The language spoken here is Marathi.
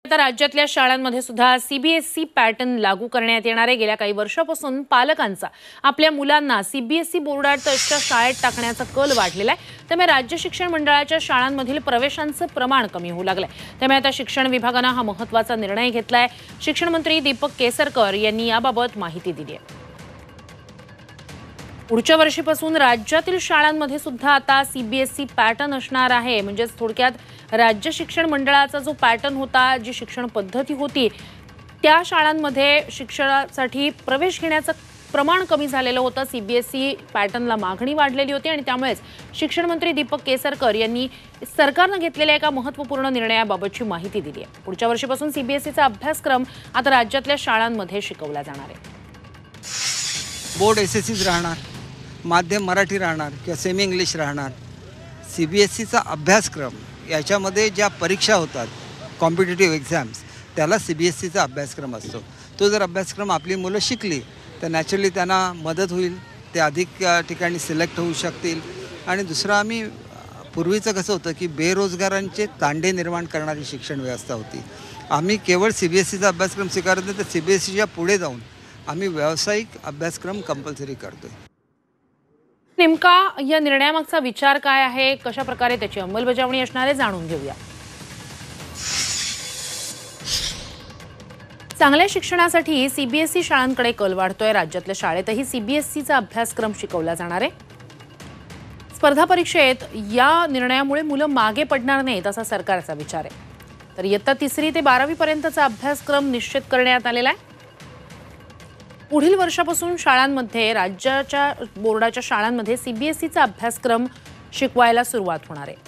आता राज्यातल्या शाळांमध्ये सुद्धा सीबीएसई पॅटर्न लागू करण्यात येणार आहे। गेल्या काही वर्षांपासून पालकांचा आपल्या मुलांना सीबीएसई बोर्डाच्या शाळेत टाकण्याचा कल वाढलेला आहे। त्यामुळे राज्य शिक्षण मंडळाच्या शाळांमधील प्रवेशांचं प्रमाण कमी होऊ लागलंय। त्यामुळे आता शिक्षण विभागाने हा महत्त्वाचा निर्णय घेतलाय। शिक्षण मंत्री दीपक केसरकर यांनी याबाबत माहिती दिली आहे। पुढच्या वर्षीपासून राज्यातील शाळांमध्ये सुद्धा आता सीबीएसई पॅटर्न असणार आहे। म्हणजे थोडक्यात राज्य शिक्षण मंडळाचा जो पॅटर्न होता, जी शिक्षण पद्धती होती, त्या शाळांमध्ये शिक्षणासाठी प्रवेश घेण्याचं प्रमाण कमी झालेलं होतं। सीबीएसई पॅटर्नला मागणी वाढलेली होती आणि त्यामुळेच शिक्षण मंत्री दीपक केसरकर यांनी सरकारने घेतलेल्या एका महत्त्वपूर्ण निर्णयाबाबतची माहिती दिली आहे। पुढच्या वर्षीपासून सीबीएसईचा अभ्यासक्रम आता राज्यातल्या शाळांमध्ये शिकवला जाणार आहे। बोर्ड एसएससीच राहणार, माध्यम मराठी राहणार किंवा सेमी इंग्लिश राहणार। सीबीएसईचा अभ्यासक्रम याच्यामध्ये ज्या परीक्षा होतात, कॉम्पिटिटिव्ह एक्झाम्स, त्याला सीबीएसईचा अभ्यासक्रम असतो। तो जर अभ्यासक्रम आपली मुलं शिकली तर नॅचरली त्यांना मदत होईल, ते अधिक ठिकाणी सिलेक्ट होऊ शकतील। आणि दुसरं, आम्ही पूर्वीचं कसं होतं की बेरोजगारांचे तांडे निर्माण करणारी शिक्षण व्यवस्था होती। आम्ही केवळ सीबीएसईचा अभ्यासक्रम स्वीकारत नाही, तर सीबीएसईच्या पुढे जाऊन आम्ही व्यावसायिक अभ्यासक्रम कंपल्सरी करतोय। नेमका या निर्णयामागचा विचार काय आहे, कशा प्रकारे त्याची अंमलबजावणी असणार आहे, जाणून घेऊया। चांगल्या शिक्षणासाठी सीबीएसई शाळांकडे कल वाढतोय। राज्यातल्या शाळेतही सीबीएसईचा अभ्यासक्रम शिकवला जाणार आहे। स्पर्धा परीक्षेत या निर्णयामुळे मुलं मागे पडणार नाहीत असा सरकारचा विचार आहे। तर इयत्ता 3री ते 12वी पर्यंतचा अभ्यासक्रम निश्चित करण्यात आलेला आहे। पुढील वर्षापासून शाळांमध्ये, राज्याच्या बोर्डाच्या शाळांमध्ये सीबीएसईचा अभ्यासक्रम शिकवायला सुरुवात होणार आहे।